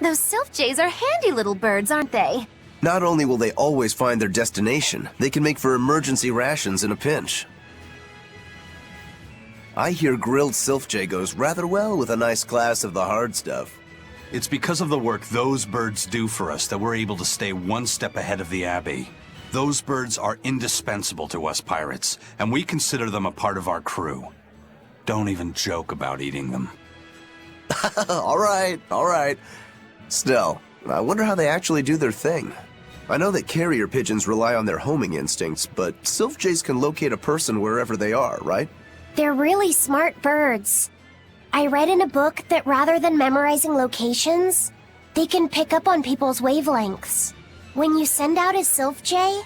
Those sylph jays are handy little birds, aren't they? Not only will they always find their destination, they can make for emergency rations in a pinch. I hear grilled sylph jay goes rather well with a nice glass of the hard stuff. It's because of the work those birds do for us that we're able to stay one step ahead of the Abbey. Those birds are indispensable to us pirates, and we consider them a part of our crew. Don't even joke about eating them. All right. Still, I wonder how they actually do their thing. I know that carrier pigeons rely on their homing instincts, but sylph jays can locate a person wherever they are, right? They're really smart birds. I read in a book that rather than memorizing locations, they can pick up on people's wavelengths. When you send out a sylph jay,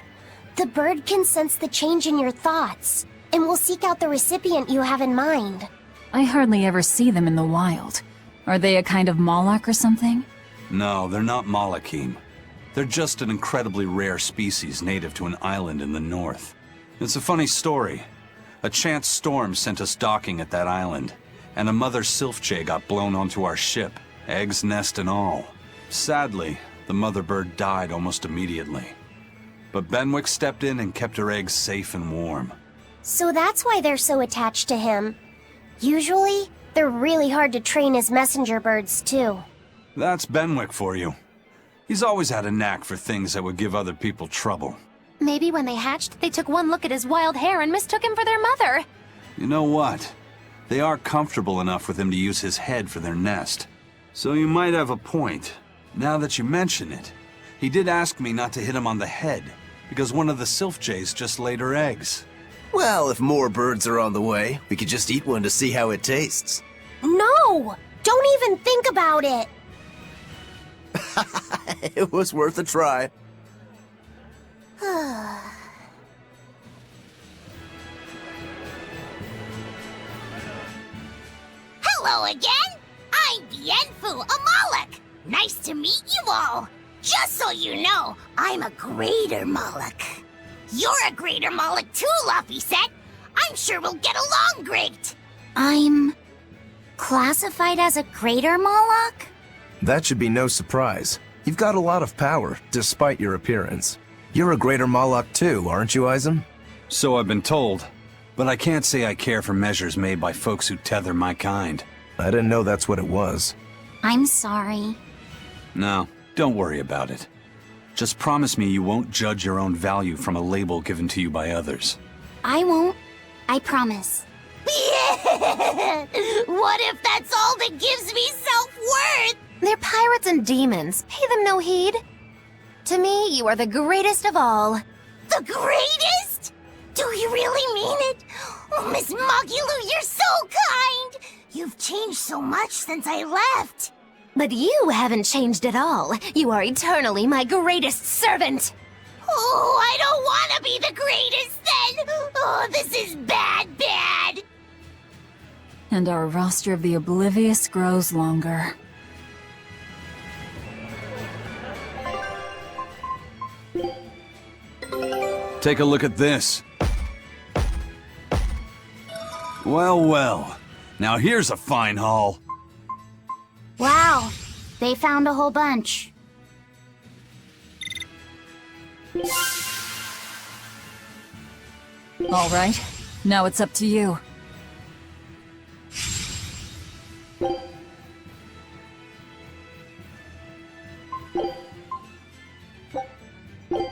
the bird can sense the change in your thoughts and will seek out the recipient you have in mind. I hardly ever see them in the wild. Are they a kind of Moloch or something? No, they're not Malakim. They're just an incredibly rare species native to an island in the north. It's a funny story. A chance storm sent us docking at that island, and a mother sylph jay got blown onto our ship, eggs, nest, and all. Sadly, the mother bird died almost immediately. But Benwick stepped in and kept her eggs safe and warm. So that's why they're so attached to him. Usually, they're really hard to train as messenger birds, too. That's Benwick for you. He's always had a knack for things that would give other people trouble. Maybe when they hatched, they took one look at his wild hair and mistook him for their mother. You know what? They are comfortable enough with him to use his head for their nest. So you might have a point. Now that you mention it, he did ask me not to hit him on the head, because one of the sylph jays just laid her eggs. Well, if more birds are on the way, we could just eat one to see how it tastes. No! Don't even think about it! It was worth a try. Hello again! I'm Bienfu Amalek! Nice to meet you all! Just so you know, I'm a Greater Moloch. You're a Greater Moloch too, Laphicet! I'm sure we'll get along great! I'm classified as a Greater Moloch? That should be no surprise. You've got a lot of power, despite your appearance. You're a Greater Moloch too, aren't you, Eisen? So I've been told, but I can't say I care for measures made by folks who tether my kind. I didn't know that's what it was. I'm sorry. No, don't worry about it. Just promise me you won't judge your own value from a label given to you by others. I won't. I promise. What if that's all that gives me self-worth? They're pirates and demons. Pay them no heed. To me, you are the greatest of all. The greatest? Do you really mean it? Oh, Miss Magilou, you're so kind! You've changed so much since I left. But you haven't changed at all. You are eternally my greatest servant. Oh, I don't want to be the greatest then! Oh, this is bad. And our roster of the oblivious grows longer. Take a look at this. Well. Now here's a fine haul. Wow, they found a whole bunch. All right, now it's up to you.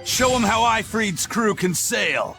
Show 'em how Ifreed's crew can sail.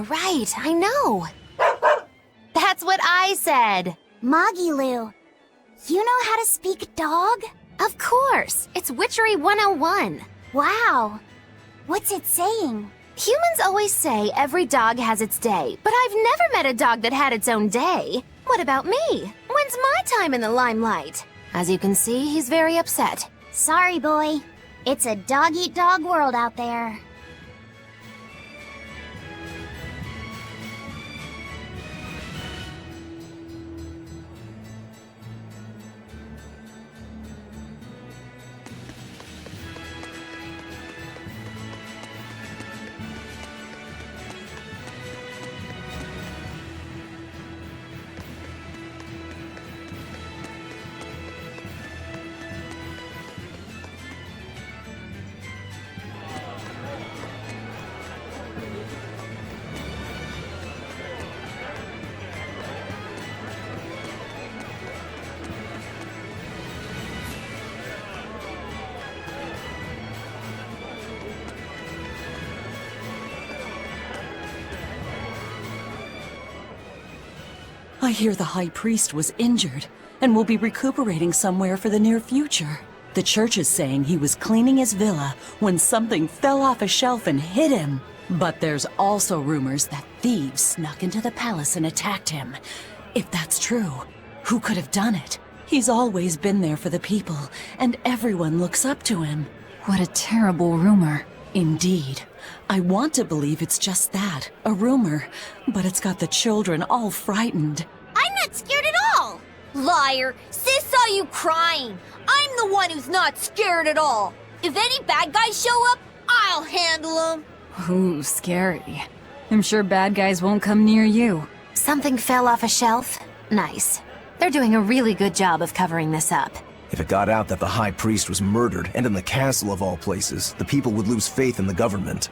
Right, I know. That's what I said. Magilou, you know how to speak dog? Of course, it's Witchery 101. Wow. What's it saying? Humans always say every dog has its day, but I've never met a dog that had its own day. What about me? When's my time in the limelight? As you can see, he's very upset. Sorry, boy. It's a dog-eat-dog world out there. I hear the High Priest was injured and will be recuperating somewhere for the near future. The church is saying he was cleaning his villa when something fell off a shelf and hit him. But there's also rumors that thieves snuck into the palace and attacked him. If that's true, who could have done it? He's always been there for the people, and everyone looks up to him. What a terrible rumor. Indeed. I want to believe it's just that, a rumor, but it's got the children all frightened. I'm not scared at all. Liar! Sis saw you crying. I'm the one who's not scared at all. If any bad guys show up, I'll handle them. Ooh, scary. I'm sure bad guys won't come near you. Something fell off a shelf? Nice. They're doing a really good job of covering this up. If it got out that the High Priest was murdered, and in the castle of all places, the people would lose faith in the government.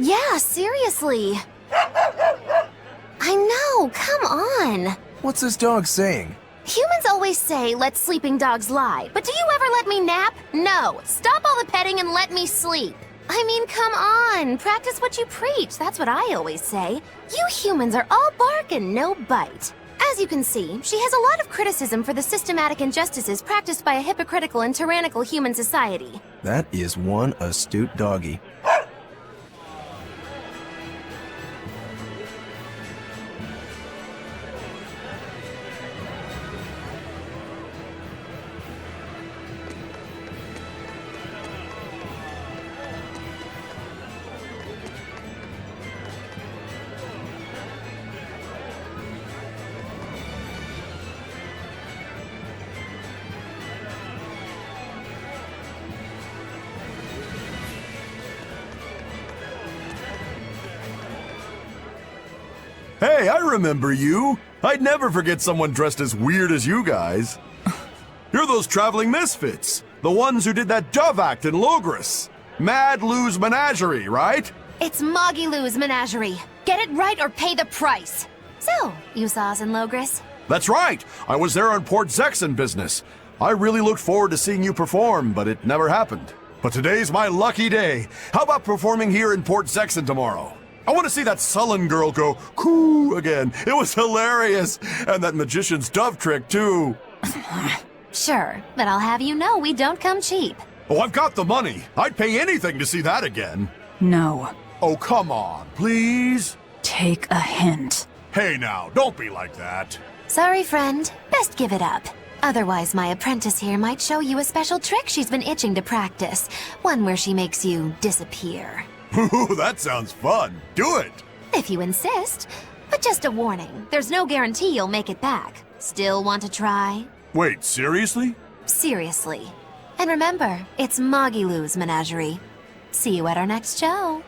Yeah, seriously. I know, come on. What's this dog saying? Humans always say, let sleeping dogs lie, but do you ever let me nap? No. Stop all the petting and let me sleep. I mean, come on. Practice what you preach. That's what I always say. You humans are all bark and no bite. As you can see, she has a lot of criticism for the systematic injustices practiced by a hypocritical and tyrannical human society. That is one astute doggy. Hey, I remember you. I'd never forget someone dressed as weird as you guys. You're those traveling misfits. The ones who did that dove act in Logris. Mad Lou's Menagerie, right? It's Magilou's Menagerie. Get it right or pay the price. So, you saw us in Logris? That's right. I was there on Port Zexon business. I really looked forward to seeing you perform, but it never happened. But today's my lucky day. How about performing here in Port Zexon tomorrow? I want to see that sullen girl go coo again. It was hilarious. And that magician's dove trick, too. Sure, but I'll have you know we don't come cheap. Oh, I've got the money. I'd pay anything to see that again. No. Oh, come on, please. Take a hint. Hey now, don't be like that. Sorry, friend. Best give it up. Otherwise, my apprentice here might show you a special trick she's been itching to practice. One where she makes you disappear. Ooh, that sounds fun. Do it. If you insist. But just a warning, there's no guarantee you'll make it back. Still want to try? Wait, seriously? Seriously. And remember, it's Magilou's Menagerie. See you at our next show.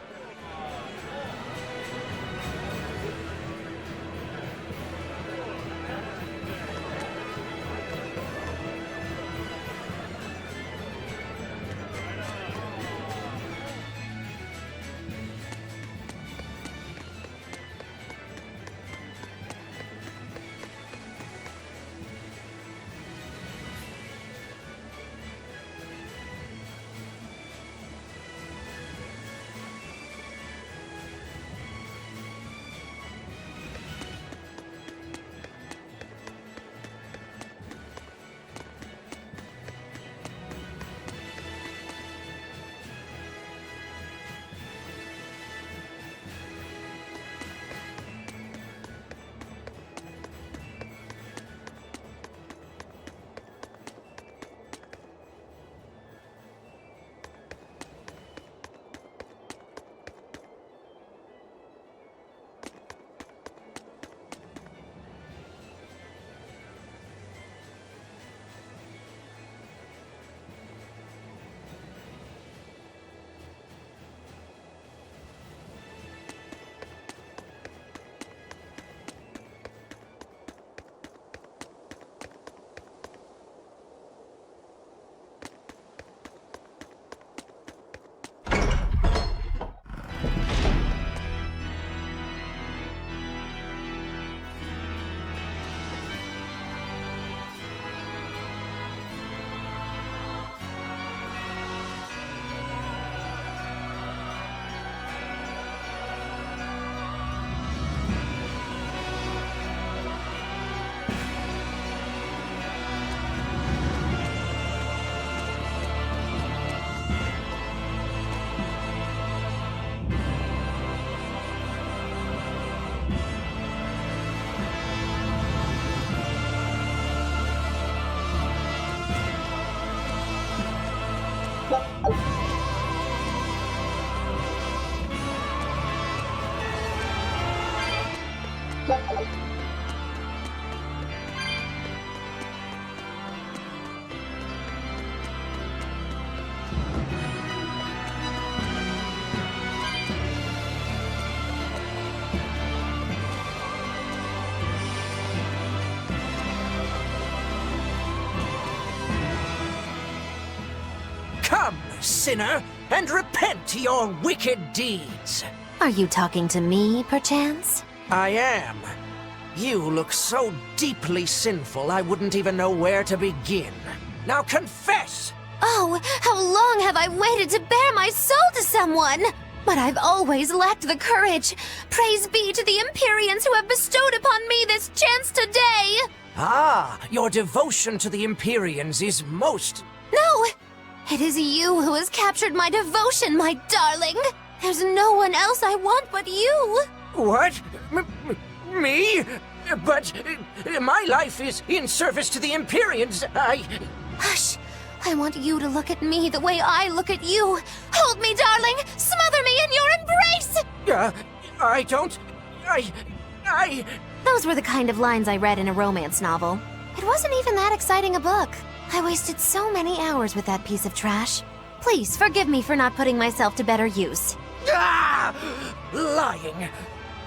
Come, sinner, and repent your wicked deeds. Are you talking to me, perchance? I am. You look so deeply sinful I wouldn't even know where to begin. Now confess! Oh, how long have I waited to bare my soul to someone? But I've always lacked the courage. Praise be to the Empyreans who have bestowed upon me this chance today! Ah, your devotion to the Empyreans is most... No! It is you who has captured my devotion, my darling! There's no one else I want but you! What? Me? But my life is in service to the Empyreans. Hush! I want you to look at me the way I look at you! Hold me, darling! Smother me in your embrace! I don't... Those were the kind of lines I read in a romance novel. It wasn't even that exciting a book. I wasted so many hours with that piece of trash. Please, forgive me for not putting myself to better use. Ah! Lying!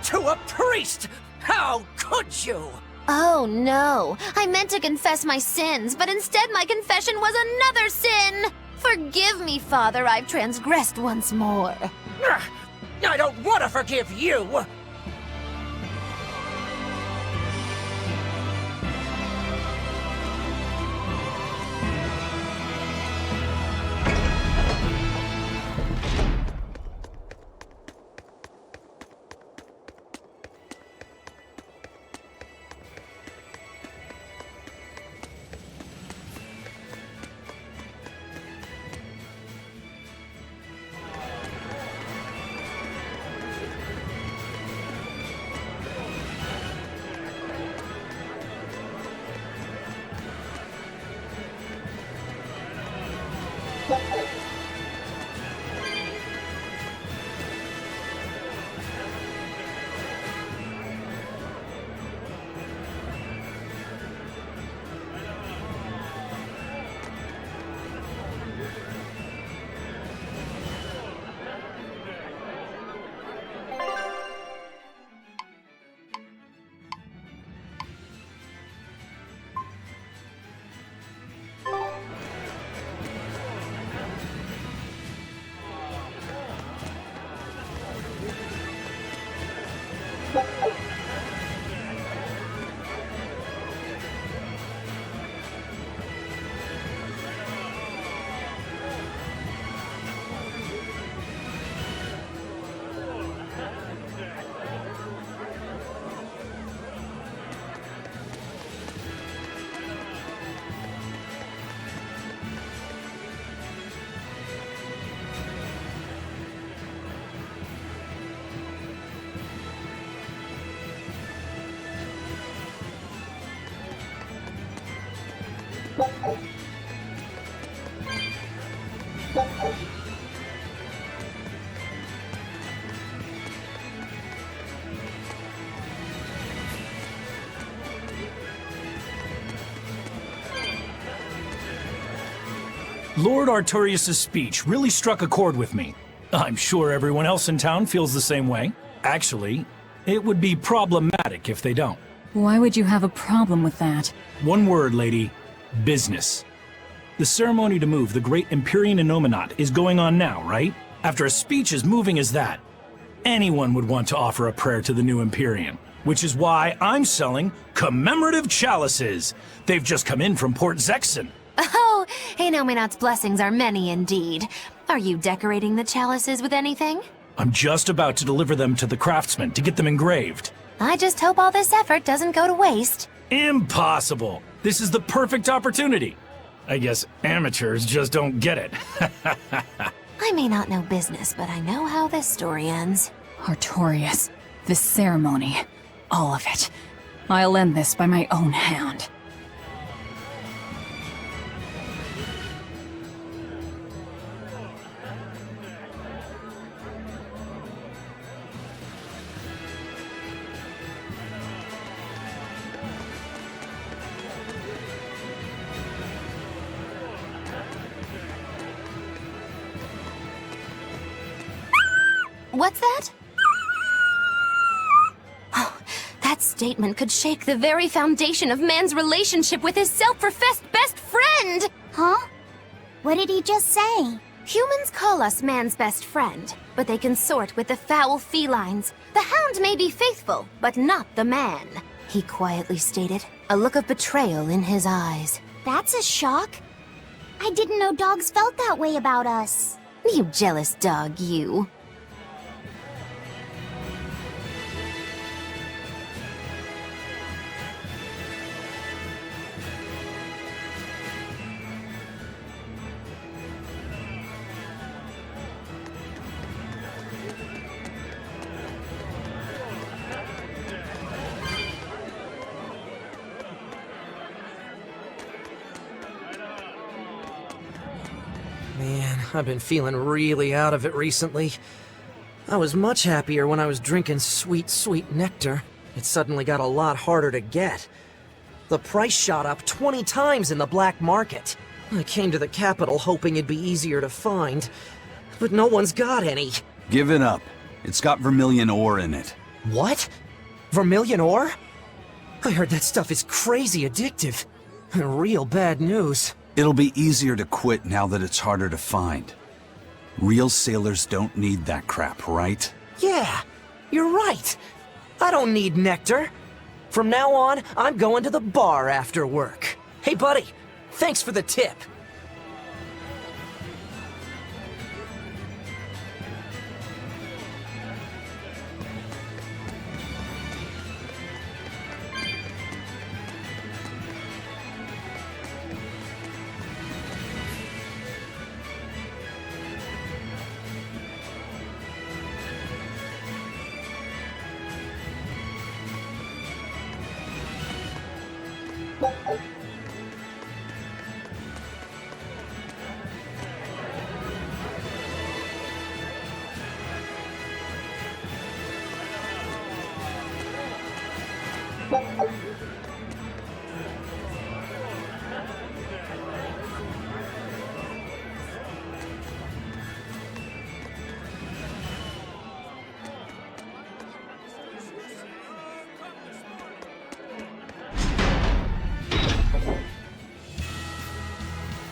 To a priest! How could you? Oh no, I meant to confess my sins, but instead my confession was another sin! Forgive me, Father, I've transgressed once more. I don't want to forgive you! Lord Artorius' speech really struck a chord with me. I'm sure everyone else in town feels the same way. Actually, it would be problematic if they don't. Why would you have a problem with that? One word, lady. Business. The ceremony to move the great Empyrean Innominat is going on now, right? After a speech as moving as that, anyone would want to offer a prayer to the new Empyrean. Which is why I'm selling commemorative chalices. They've just come in from Port Zexon. Oh, Innominat's blessings are many indeed. Are you decorating the chalices with anything? I'm just about to deliver them to the craftsman to get them engraved. I just hope all this effort doesn't go to waste. Impossible! This is the perfect opportunity. I guess amateurs just don't get it. I may not know business, but I know how this story ends. Artorius, this ceremony, all of it. I'll end this by my own hand. What's that? Oh, that statement could shake the very foundation of man's relationship with his self-professed best friend! Huh? What did he just say? Humans call us man's best friend, but they consort with the foul felines. The hound may be faithful, but not the man, he quietly stated, a look of betrayal in his eyes. That's a shock. I didn't know dogs felt that way about us. You jealous dog, you. Man, I've been feeling really out of it recently. I was much happier when I was drinking sweet, sweet nectar. It suddenly got a lot harder to get. The price shot up 20 times in the black market. I came to the capital hoping it'd be easier to find, but no one's got any. Give it up. It's got vermilion ore in it. What? Vermilion ore? I heard that stuff is crazy addictive. Real bad news. It'll be easier to quit now that it's harder to find. Real sailors don't need that crap, right? Yeah, you're right. I don't need nectar. From now on, I'm going to the bar after work. Hey, buddy, thanks for the tip.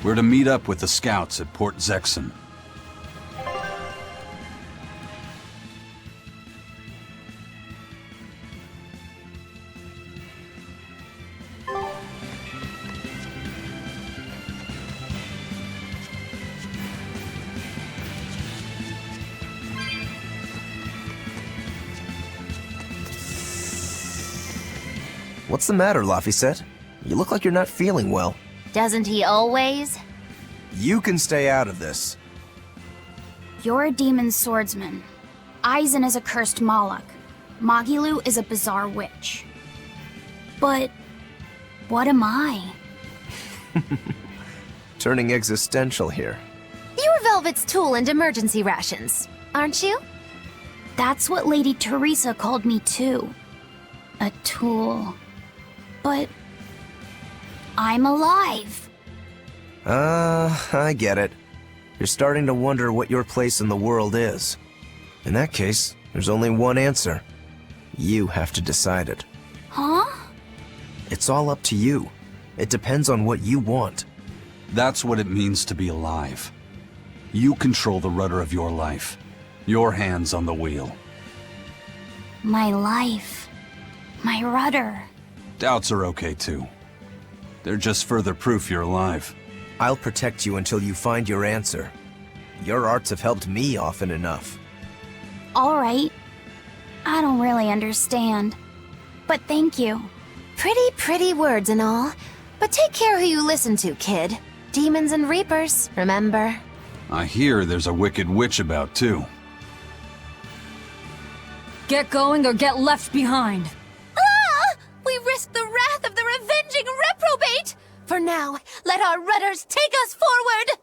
We're to meet up with the scouts at Port Zexon. What's the matter, Laphicet? You look like you're not feeling well. Doesn't he always? You can stay out of this. You're a demon swordsman. Aizen is a cursed Moloch. Magilou is a bizarre witch. But what am I? Turning existential here. You're Velvet's tool and emergency rations, aren't you? That's what Lady Teresa called me too. A tool. But I'm alive. I get it. You're starting to wonder what your place in the world is. In that case, there's only one answer. You have to decide it. Huh? It's all up to you. It depends on what you want. That's what it means to be alive. You control the rudder of your life. Your hands on the wheel. My life. My rudder. Doubts are okay too. They're just further proof you're alive. I'll protect you until you find your answer. Your arts have helped me often enough. All right. I don't really understand. But thank you. Pretty words and all. But take care who you listen to, kid. Demons and reapers, remember? I hear there's a wicked witch about too. Get going or get left behind. Ah! We risk the wrath of the revenging reprobate! For now, let our rudders take us forward!